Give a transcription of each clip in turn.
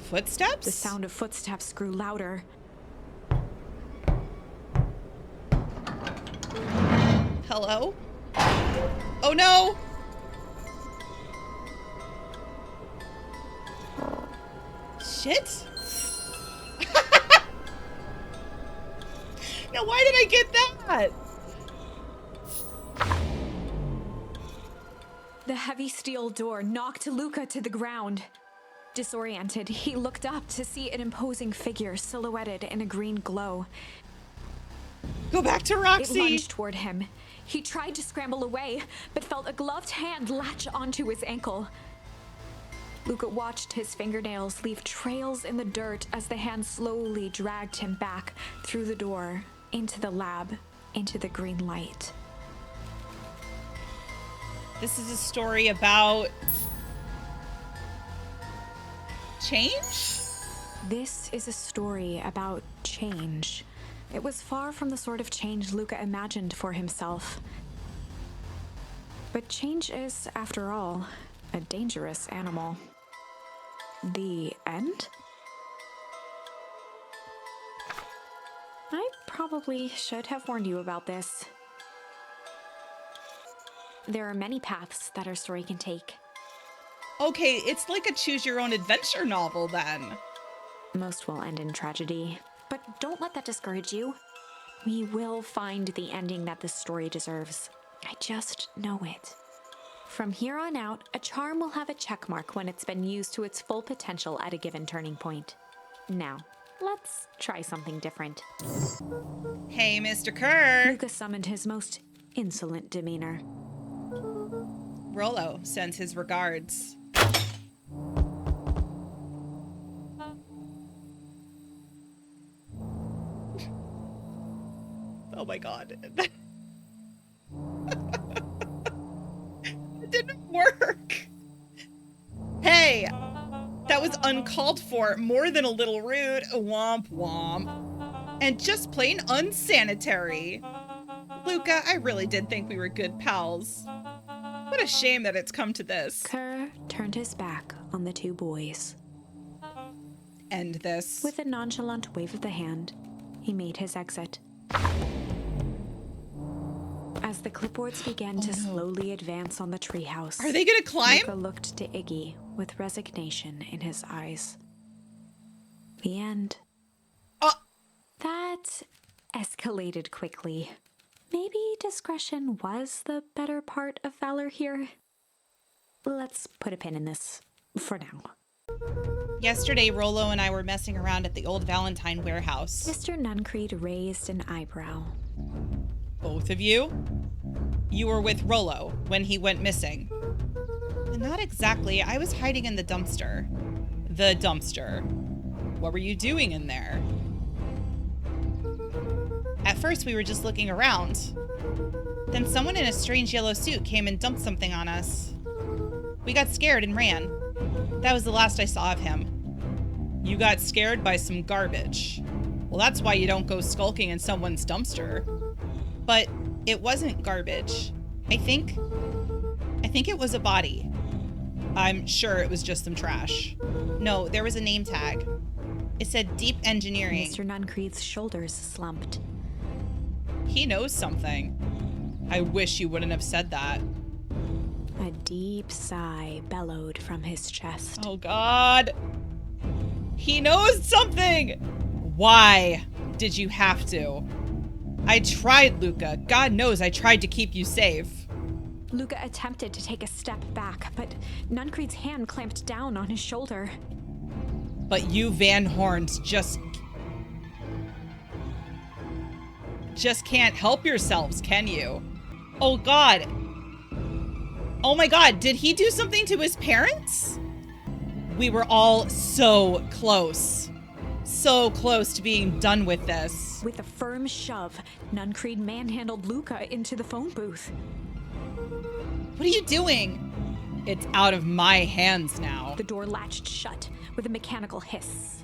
Footsteps? The sound of footsteps grew louder. Hello? Oh no! Shit! Now why did I get that? The heavy steel door knocked Luca to the ground. Disoriented, he looked up to see an imposing figure silhouetted in a green glow. Go back to It Roxy! lunged toward him. He tried to scramble away, but felt a gloved hand latch onto his ankle. Luca watched his fingernails leave trails in the dirt as the hand slowly dragged him back through the door, into the lab, into the green light. This is a story about change? This is a story about change. It was far from the sort of change Luca imagined for himself. But change is, after all, a dangerous animal. The end? I probably should have warned you about this. There are many paths that our story can take. Okay, it's like a choose-your-own-adventure novel, then. Most will end in tragedy, but don't let that discourage you. We will find the ending that this story deserves. I just know it. From here on out, a charm will have a check mark when it's been used to its full potential at a given turning point. Now, let's try something different. Hey, Mr. Kerr! Luca summoned his most insolent demeanor. Rollo sends his regards. Oh my god. It didn't work. Hey, that was uncalled for, more than a little rude, womp womp, and just plain unsanitary. Luca, I really did think we were good pals. What a shame that it's come to this. Kerr turned his back on the two boys. End this. With a nonchalant wave of the hand, he made his exit. As the clipboards began to slowly advance on the treehouse, Are they gonna climb? Luca looked to Iggy with resignation in his eyes. The end. That escalated quickly. Maybe discretion was the better part of valor here. Let's put a pin in this for now. Yesterday, Rollo and I were messing around at the old Valentine warehouse. Mr. Nuncreed raised an eyebrow. Both of you? You were with Rollo when he went missing. Not exactly. I was hiding in the dumpster. The dumpster. What were you doing in there? At first, we were just looking around. Then someone in a strange yellow suit came and dumped something on us. We got scared and ran. That was the last I saw of him. You got scared by some garbage. Well, that's why you don't go skulking in someone's dumpster. But it wasn't garbage. I think it was a body. I'm sure it was just some trash. No, there was a name tag. It said Deep Engineering. Mr. Nuncreed's shoulders slumped. He knows something. I wish you wouldn't have said that. A deep sigh bellowed from his chest. Oh, God. He knows something! Why did you have to? I tried, Luca. God knows I tried to keep you safe. Luca attempted to take a step back, but Nuncreed's hand clamped down on his shoulder. But you Van Horns just can't help yourselves, can you? Oh, God. Oh, my God. Did he do something to his parents? We were all so close. So close to being done with this. With a firm shove, Nuncreed manhandled Luca into the phone booth. What are you doing? It's out of my hands now. The door latched shut with a mechanical hiss.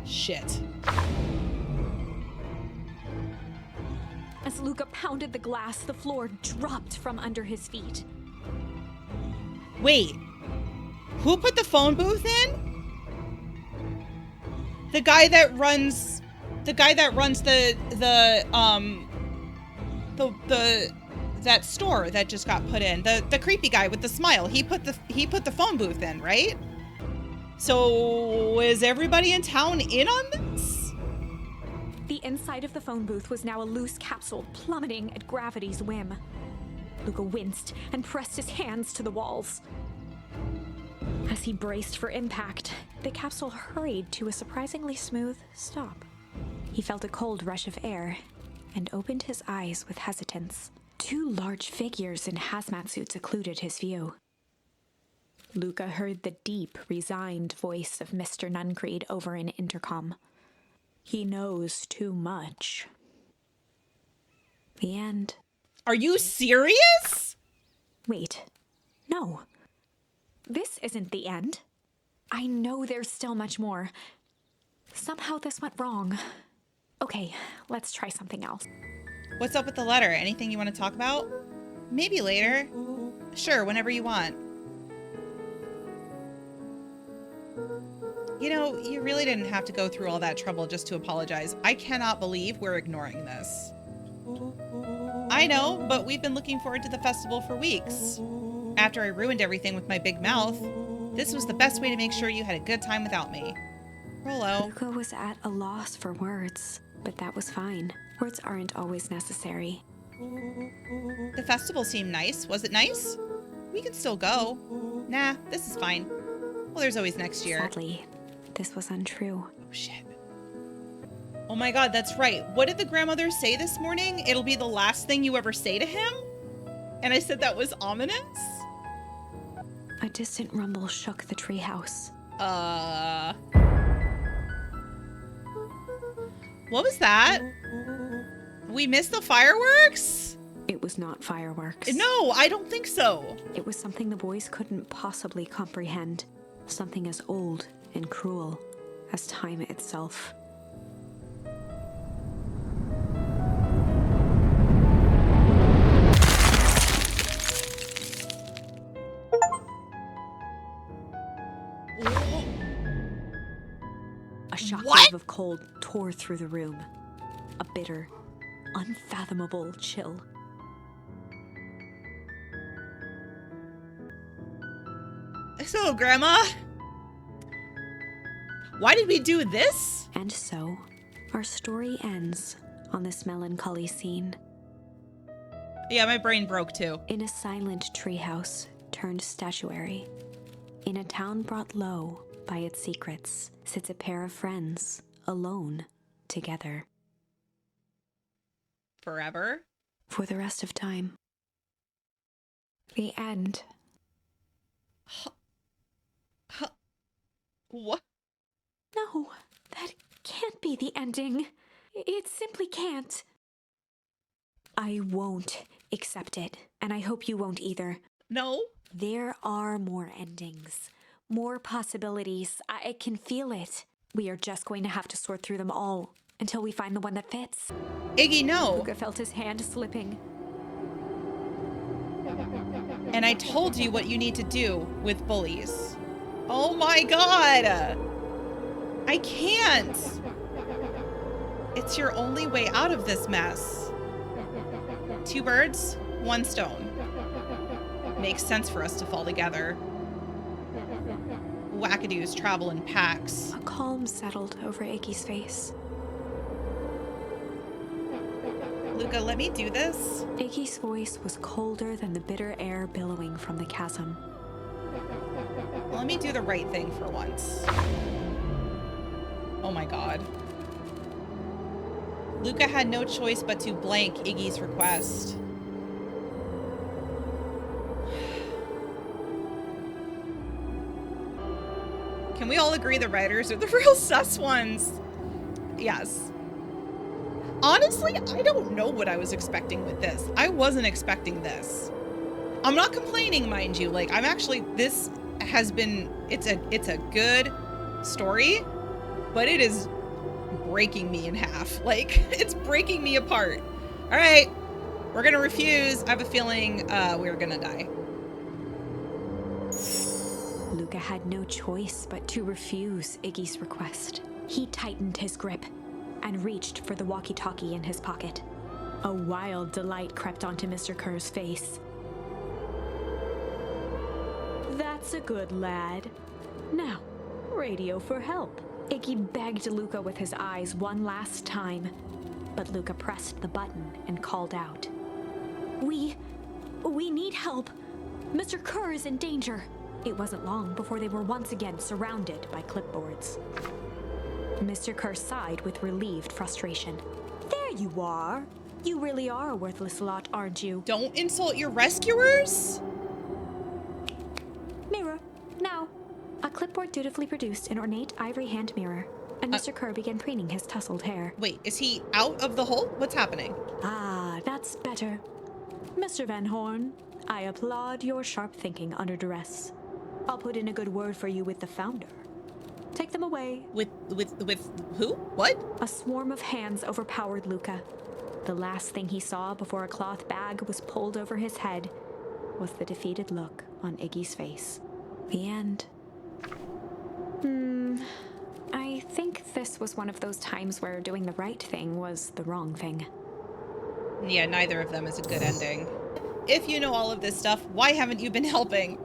Shit. As Luca pounded the glass, the floor dropped from under his feet. Wait. Who put the phone booth in? The guy that runs that store that just got put in. The creepy guy with the smile. He put the phone booth in, right? So is everybody in town in on this? The inside of the phone booth was now a loose capsule plummeting at gravity's whim. Luca winced and pressed his hands to the walls. As he braced for impact, the capsule hurried to a surprisingly smooth stop. He felt a cold rush of air and opened his eyes with hesitance. Two large figures in hazmat suits occluded his view. Luca heard the deep, resigned voice of Mr. Nuncreed over an intercom. He knows too much. The end. Are you serious? Wait. No. This isn't the end. I know there's still much more. Somehow this went wrong. Okay, let's try something else. What's up with the letter? Anything you want to talk about? Maybe later. Sure, whenever you want. You know, you really didn't have to go through all that trouble just to apologize. I cannot believe we're ignoring this. I know, but we've been looking forward to the festival for weeks. After I ruined everything with my big mouth, this was the best way to make sure you had a good time without me. Rolo. Luca was at a loss for words, but that was fine. Words aren't always necessary. The festival seemed nice. Was it nice? We can still go. Nah, this is fine. Well, there's always next year. Sadly, this was untrue. Oh, shit. Oh my god, that's right. What did the grandmother say this morning? It'll be the last thing you ever say to him? And I said that was ominous? A distant rumble shook the treehouse. What was that? We missed the fireworks? It was not fireworks. No, I don't think so. It was something the boys couldn't possibly comprehend. Something as old and cruel as time itself. A shockwave of cold tore through the room. A bitter, unfathomable chill. So, Grandma, why did we do this? And so, our story ends on this melancholy scene. Yeah, my brain broke too. In a silent treehouse turned statuary, in a town brought low by its secrets, sits a pair of friends, alone, together. Forever? For the rest of time. The end. What? No, that can't be the ending. It simply can't. I won't accept it, and I hope you won't either. No? There are more endings, more possibilities. I can feel it. We are just going to have to sort through them all until we find the one that fits. Iggy, no. Luca felt his hand slipping. And I told you what you need to do with bullies. Oh my god! I can't! It's your only way out of this mess. 2 birds, 1 stone. Makes sense for us to fall together. Wackadoos travel in packs. A calm settled over Iggy's face. Luca, let me do this. Iggy's voice was colder than the bitter air billowing from the chasm. Let me do the right thing for once. Oh my god. Luca had no choice but to blank Iggy's request. Can we all agree the writers are the real sus ones? Yes. Honestly, I don't know what I was expecting with this. I wasn't expecting this. I'm not complaining, mind you. Like, I'm actually, this has been, it's a good story, but it is breaking me in half. Like, it's breaking me apart. All right, we're gonna refuse. I have a feeling we're gonna die. Luca Luca had no choice but to refuse Iggy's request. He tightened his grip and reached for the walkie-talkie in his pocket. A wild delight crept onto Mr. Kerr's face. That's a good lad. Now, radio for help. Iggy begged Luca with his eyes one last time, but Luca pressed the button and called out. We need help. Mr. Kerr is in danger. It wasn't long before they were once again surrounded by clipboards. Mr. Kerr sighed with relieved frustration. There you are. You really are a worthless lot, aren't you? Don't insult your rescuers? Mirror, now. A clipboard dutifully produced an ornate ivory hand mirror, and Mr. Kerr began preening his tousled hair. Wait, is he out of the hole? What's happening? Ah, that's better. Mr. Van Horn, I applaud your sharp thinking under duress. I'll put in a good word for you with the founder. Take them away. With who? What? A swarm of hands overpowered Luca. The last thing he saw before a cloth bag was pulled over his head was the defeated look on Iggy's face. The end. I think this was one of those times where doing the right thing was the wrong thing. Yeah, neither of them is a good ending. If you know all of this stuff, why haven't you been helping?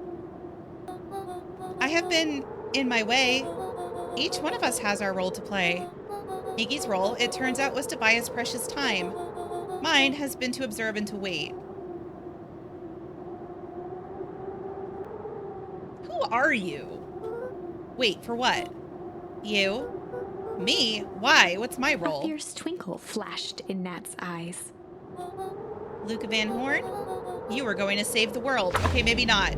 I have been in my way. Each one of us has our role to play. Iggy's role, it turns out, was to buy his precious time. Mine has been to observe and to wait. Who are you? Wait, for what? You? Me? Why? What's my role? A fierce twinkle flashed in Nat's eyes. Luca Van Horn? You are going to save the world. Okay, maybe not.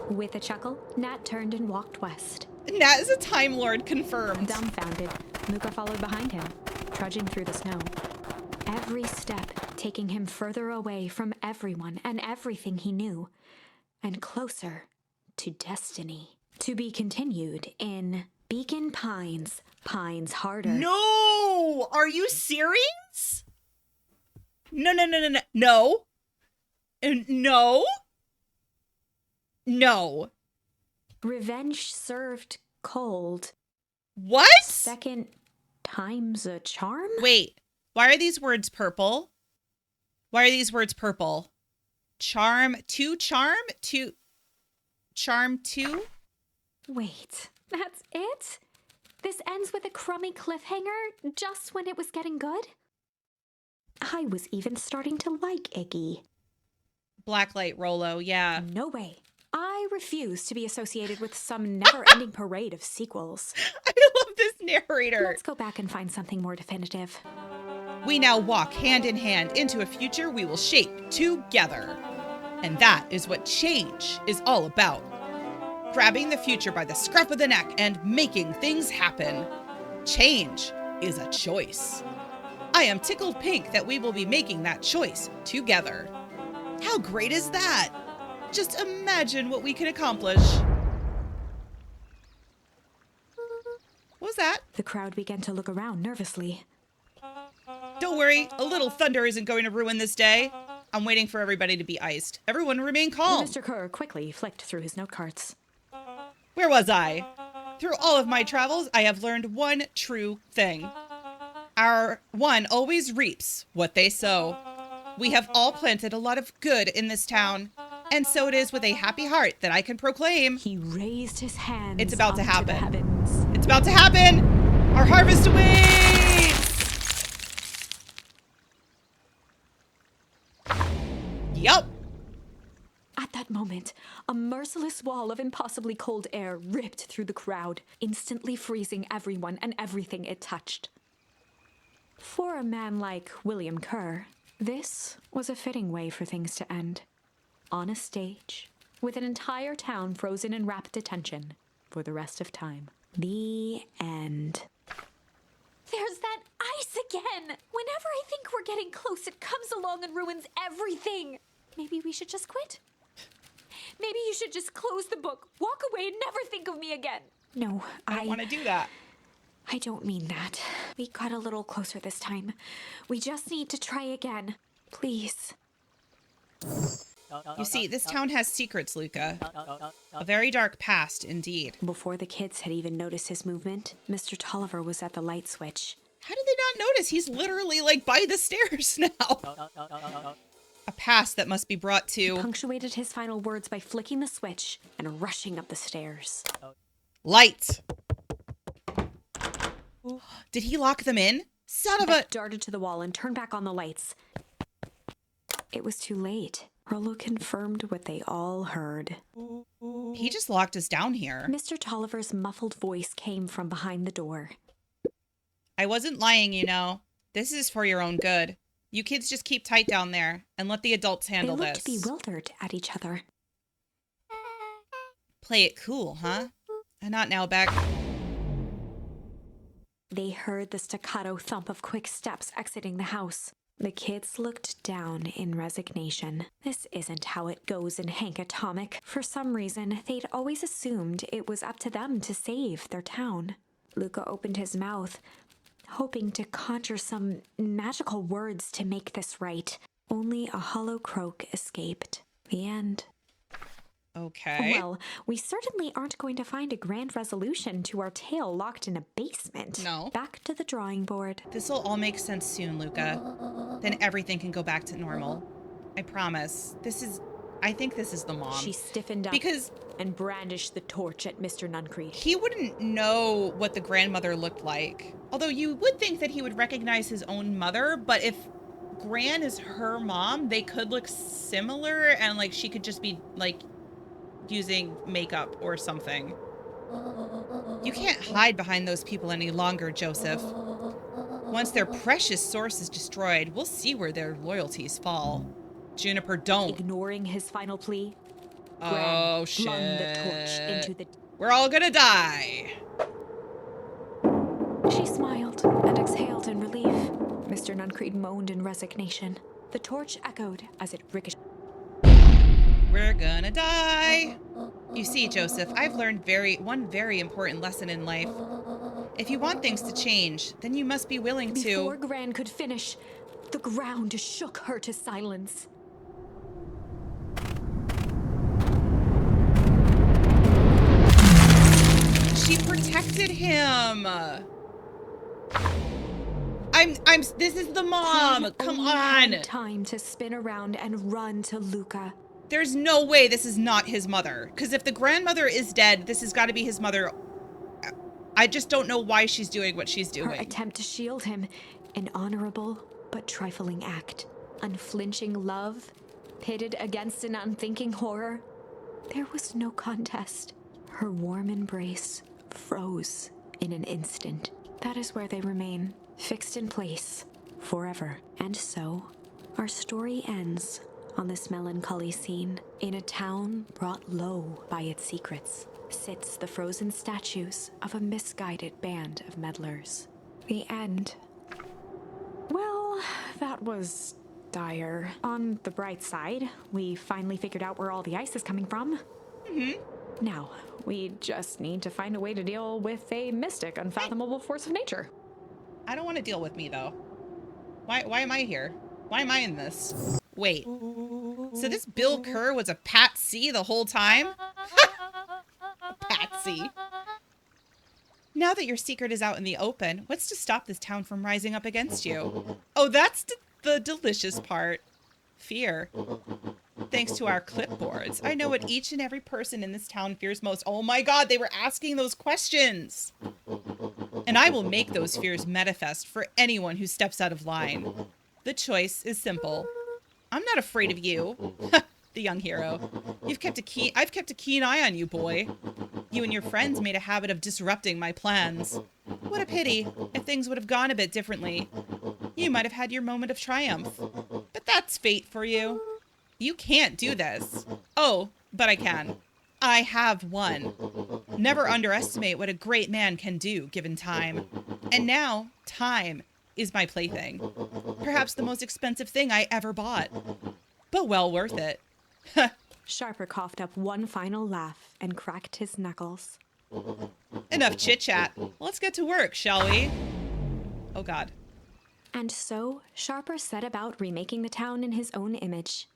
With a chuckle, Nat turned and walked west. Nat is a Time Lord, confirmed. Dumbfounded, Luca followed behind him, trudging through the snow. Every step taking him further away from everyone and everything he knew, and closer to destiny. To be continued in Beacon Pines, Pines Harder. No! Are you serious? No. No. No. No. Revenge served cold. What? Second time's a charm? Wait, why are these words purple? Why are these words purple? Charm to charm to charm to? Wait, that's it? This ends with a crummy cliffhanger just when it was getting good? I was even starting to like Iggy. Blacklight Rolo, yeah. No way. I refuse to be associated with some never-ending parade of sequels. I love this narrator. Let's go back and find something more definitive. We now walk hand in hand into a future we will shape together. And that is what change is all about. Grabbing the future by the scruff of the neck and making things happen. Change is a choice. I am tickled pink that we will be making that choice together. How great is that? Just imagine what we can accomplish. What was that? The crowd began to look around nervously. Don't worry, a little thunder isn't going to ruin this day. I'm waiting for everybody to be iced. Everyone remain calm. Mr. Kerr quickly flicked through his note cards. Where was I? Through all of my travels, I have learned one true thing. Our one always reaps what they sow. We have all planted a lot of good in this town, and so it is with a happy heart that I can proclaim. He raised his hands. It's about to up happen. the heavens. It's about to happen. Our harvest awaits. Yup. At that moment, a merciless wall of impossibly cold air ripped through the crowd, instantly freezing everyone and everything it touched. For a man like William Kerr, this was a fitting way for things to end. On a stage, with an entire town frozen in rapt attention for the rest of time. The end. There's that ice again! Whenever I think we're getting close, it comes along and ruins everything! Maybe we should just quit? Maybe you should just close the book, walk away, and never think of me again. No, I don't want to do that. I don't mean that. We got a little closer this time. We just need to try again. Please. You see, this town has secrets, Luca. A very dark past, indeed. Before the kids had even noticed his movement, Mr. Tolliver was at the light switch. How did they not notice? He's literally, like, by the stairs now. A past that must be brought to... He punctuated his final words by flicking the switch and rushing up the stairs. Light! Did he lock them in? Son of a... Beck darted to the wall and turned back on the lights. It was too late. Rollo confirmed what they all heard. He just locked us down here. Mr. Tolliver's muffled voice came from behind the door. I wasn't lying, you know. This is for your own good. You kids just keep tight down there and let the adults handle They looked this. bewildered at each other. Play it cool, huh? And not now, Beck. They heard the staccato thump of quick steps exiting the house. The kids looked down in resignation. This isn't how it goes in Hank Atomic. For some reason, they'd always assumed it was up to them to save their town. Luca opened his mouth, hoping to conjure some magical words to make this right. Only a hollow croak escaped. The end. Okay. Well, we certainly aren't going to find a grand resolution to our tale locked in a basement. No. Back to the drawing board. This'll all make sense soon, Luca. Then everything can go back to normal. I promise. I think this is the mom. She stiffened up Because and brandished the torch at Mr. Nuncreed. he wouldn't know what the grandmother looked like. Although you would think that he would recognize his own mother, but if Gran is her mom, they could look similar and like she could just be like using makeup or something. You can't hide behind those people any longer, Joseph. Once their precious source is destroyed, we'll see where their loyalties fall. Juniper, don't. Ignoring his final plea, Oh, Gran flung the torch shit. into the... We're all gonna die. She smiled and exhaled in relief. Mr. Nuncreed moaned in resignation. The torch echoed as it ricocheted. We're gonna die. You see, Joseph, I've learned one very important lesson in life. If you want things to change, then you must be willing to... Before Gran could finish, the ground shook her to silence. She protected him. This is the mom. Gran Come only on. had time to spin around and run to Luca. There's no way this is not his mother. Because if the grandmother is dead, this has got to be his mother. I just don't know why she's doing what she's Her doing. attempt to shield him, an honorable but trifling act. Unflinching love, pitted against an unthinking horror. There was no contest. Her warm embrace froze in an instant. That is where they remain, fixed in place, forever. And so, our story ends on this melancholy scene. In a town brought low by its secrets, sits the frozen statues of a misguided band of meddlers. The end. Well, that was dire. On the bright side, we finally figured out where all the ice is coming from. Now, we just need to find a way to deal with a mystic, unfathomable force of nature. I don't want to deal with me, though. Why am I here? Why am I in this? Wait. So this Bill Kerr was a patsy the whole time? Patsy. Now that your secret is out in the open, what's to stop this town from rising up against you? Oh, that's the delicious part. Fear. Thanks to our clipboards, I know what each and every person in this town fears most. Oh my god, they were asking those questions. And I will make those fears manifest for anyone who steps out of line. The choice is simple. I'm not afraid of you. The young hero. I've kept a keen eye on you, boy. You and your friends made a habit of disrupting my plans. What a pity. If things would have gone a bit differently, you might have had your moment of triumph. But that's fate for you. You can't do this. Oh, but I can. I have won. Never underestimate what a great man can do given time. And now, time is my plaything. Perhaps the most expensive thing I ever bought. But well worth it. Sharper coughed up one final laugh and cracked his knuckles. Enough chit-chat. Let's get to work, shall we? Oh god. And so, Sharper set about remaking the town in his own image.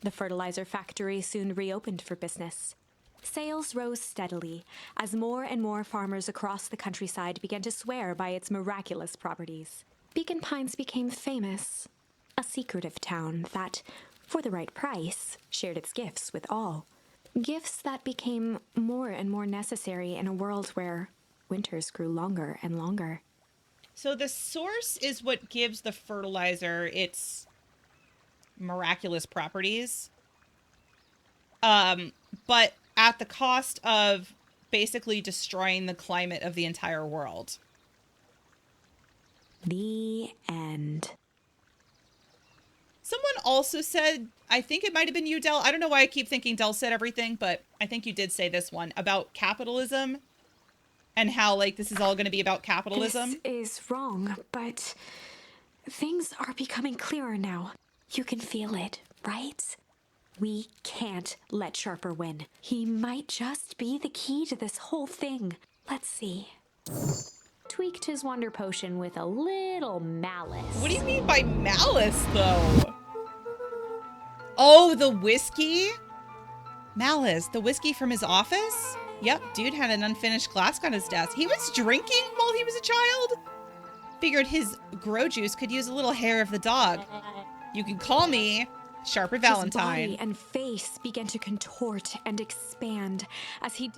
The fertilizer factory soon reopened for business. Sales rose steadily as more and more farmers across the countryside began to swear by its miraculous properties. Beacon Pines became famous, a secretive town that, for the right price, shared its gifts with all. Gifts that became more and more necessary in a world where winters grew longer and longer. So the source is what gives the fertilizer its miraculous properties. But at the cost of basically destroying the climate of the entire world. The end. Someone also said, I think it might have been you, Del. I don't know why I keep thinking Del said everything, but I think you did say this one about capitalism and how, like, this is all going to be about capitalism. This is wrong, but things are becoming clearer now. You can feel it, right? We can't let Sharper win. He might just be the key to this whole thing. Let's see. Tweaked his wonder potion with a little malice. What do you mean by malice, though? Oh, the whiskey? Malice, the whiskey from his office? Yep, dude had an unfinished flask on his desk. He was drinking while he was a child? Figured his grow juice could use a little hair of the dog. You can call me Sharper Valentine. His body and face began to contort and expand as he...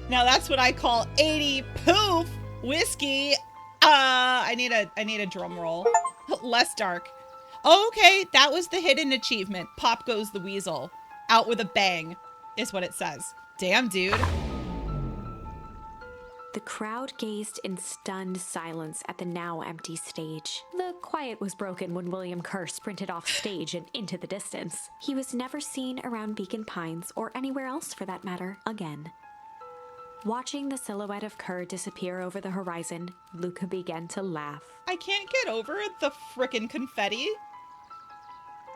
Now that's what I call 80 poof whiskey. I need a drum roll. Less dark. Okay, that was the hidden achievement. Pop goes the weasel. Out with a bang, is what it says. Damn, dude. The crowd gazed in stunned silence at the now empty stage. The quiet was broken when William Kerr sprinted off stage and into the distance. He was never seen around Beacon Pines, or anywhere else for that matter, again. Watching the silhouette of Kerr disappear over the horizon, Luca began to laugh. I can't get over the frickin' confetti.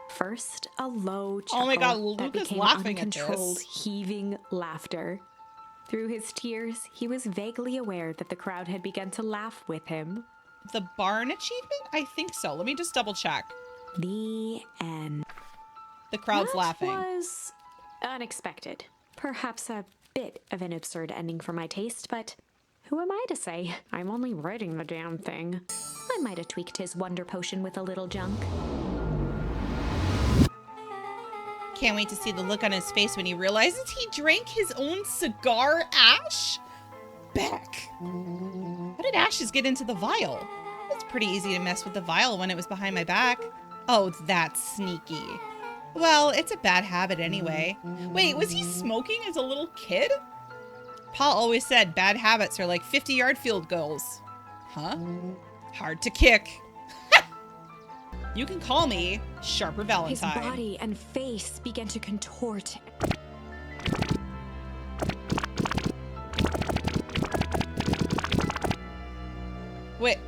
First, a low chuckle Oh my god, that Luca's became laughing at uncontrolled, this. heaving laughter. Through his tears, he was vaguely aware that the crowd had begun to laugh with him. The barn achievement? I think so. Let me just double check. The end. The crowd's laughing. That was unexpected. Perhaps a bit of an absurd ending for my taste, but who am I to say? I'm only writing the damn thing. I might have tweaked his wonder potion with a little junk. Can't wait to see the look on his face when he realizes he drank his own cigar ash? Beck. How did ashes get into the vial? It's pretty easy to mess with the vial when it was behind my back. Oh, that's sneaky. Well, it's a bad habit anyway. Wait, was he smoking as a little kid? Pa always said bad habits are like 50-yard field goals. Huh? Hard to kick. You can call me Sharper Valentine. His body and face began to contort. Wait.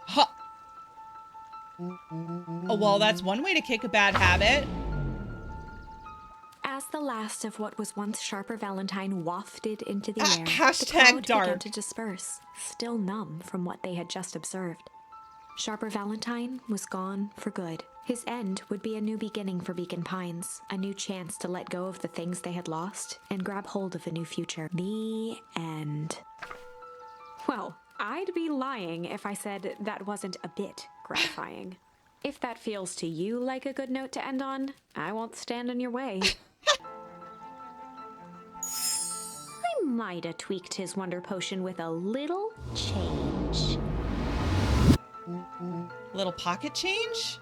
Huh. Oh, well, that's one way to kick a bad habit. As the last of what was once Sharper Valentine wafted into the air, the Hashtag crowd began dark. to disperse, still numb from what they had just observed. Sharper Valentine was gone for good. His end would be a new beginning for Beacon Pines, a new chance to let go of the things they had lost and grab hold of a new future. The end. Well, I'd be lying if I said that wasn't a bit gratifying. If that feels to you like a good note to end on, I won't stand in your way. I might have tweaked his wonder potion with a little change. Little pocket change?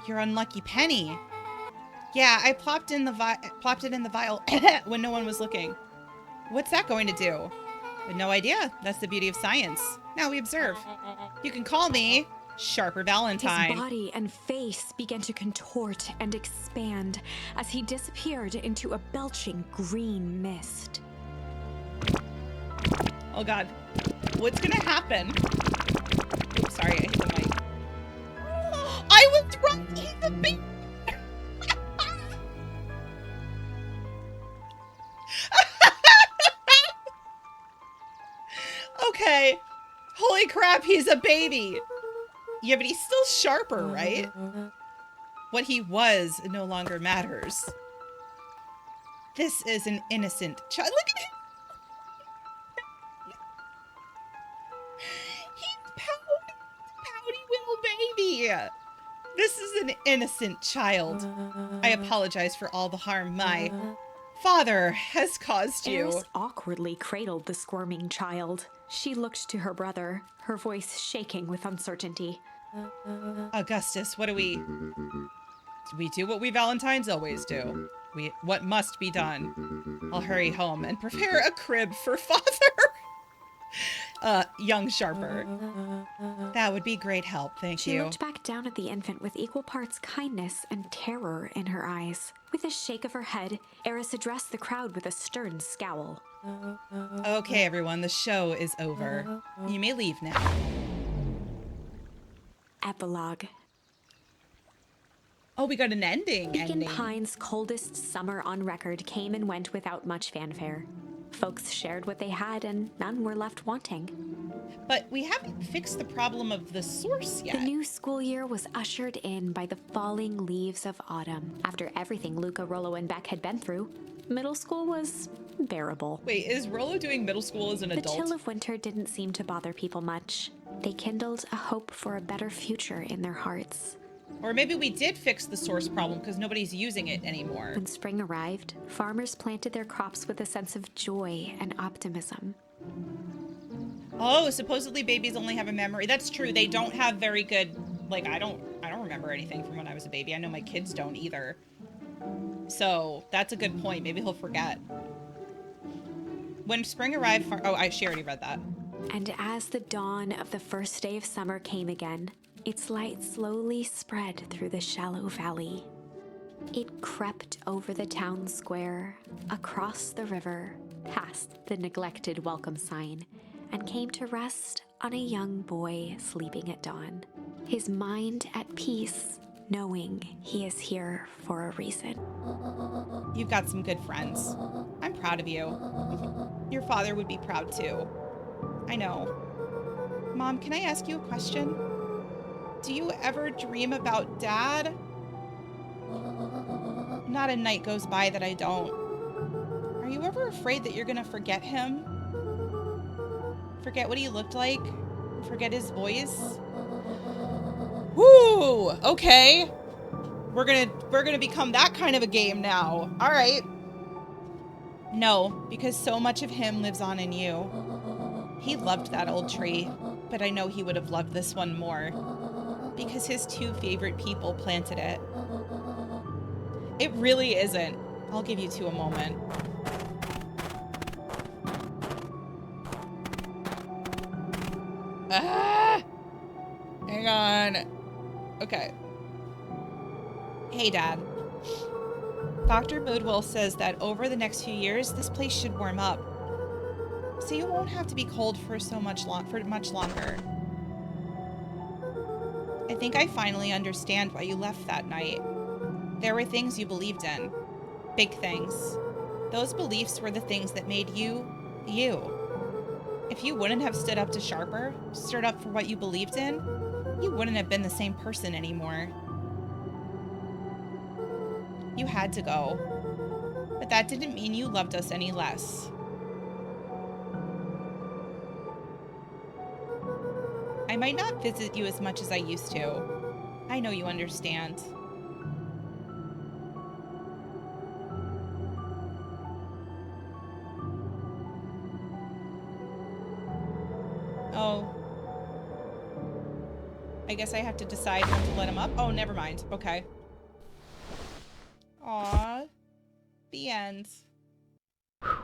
Your unlucky penny. Yeah, I plopped it in the vial when no one was looking. What's that going to do? I had no idea. That's the beauty of science. Now we observe. You can call me Sharper Valentine. His body and face began to contort and expand as he disappeared into a belching green mist. Oh god. What's gonna happen? Oops, sorry, I hit the mic. I was wrong! He's a baby! Okay. Holy crap, he's a baby! Yeah, but he's still sharper, right? What he was no longer matters. This is an innocent child. Look at him! He's pouty little baby! This is an innocent child. I apologize for all the harm my father has caused you. Eris awkwardly cradled the squirming child. She looked to her brother, her voice shaking with uncertainty. Augustus, what do we do what we Valentines always do. What must be done. I'll hurry home and prepare a crib for father. Young Sharper. That would be great help, thank you. She looked back down at the infant with equal parts kindness and terror in her eyes. With a shake of her head, Eris addressed the crowd with a stern scowl. Okay, everyone, the show is over. You may leave now. Epilogue. Oh, we got an ending. Beacon Pine's coldest summer on record came and went without much fanfare. Folks shared what they had, and none were left wanting. But we haven't fixed the problem of the source yet. The new school year was ushered in by the falling leaves of autumn. After everything Luca, Rollo, and Beck had been through, middle school was bearable. Wait, is Rollo doing middle school as an adult? The chill of winter didn't seem to bother people much. They kindled a hope for a better future in their hearts. Or maybe we did fix the source problem because nobody's using it anymore. When spring arrived, farmers planted their crops with a sense of joy and optimism. Oh, supposedly babies only have a memory. That's true. They don't have very good, like, I don't remember anything from when I was a baby. I know my kids don't either. So that's a good point. Maybe he'll forget. When spring arrived, she already read that. And as the dawn of the first day of summer came again, its light slowly spread through the shallow valley. It crept over the town square, across the river, past the neglected welcome sign, and came to rest on a young boy sleeping at dawn, his mind at peace, knowing he is here for a reason. You've got some good friends. I'm proud of you. Your father would be proud too. I know. Mom, can I ask you a question? Do you ever dream about Dad? Not a night goes by that I don't. Are you ever afraid that you're gonna forget him? Forget what he looked like? Forget his voice? Woo! Okay. We're gonna become that kind of a game now. All right. No, because so much of him lives on in you. He loved that old tree, but I know he would have loved this one more. Because his two favorite people planted it. It really isn't. I'll give you two a moment. Ah! Hang on. Okay. Hey, Dad. Dr. Moodwell says that over the next few years, this place should warm up. So you won't have to be cold for much longer. I think I finally understand why you left that night. There were things you believed in. Big things. Those beliefs were the things that made you, you. If you wouldn't have stood up to Sharper, stood up for what you believed in, you wouldn't have been the same person anymore. You had to go. But that didn't mean you loved us any less. I might not visit you as much as I used to. I know you understand. Oh. I guess I have to decide when to let him up. Oh, never mind. Okay. Aw. The end.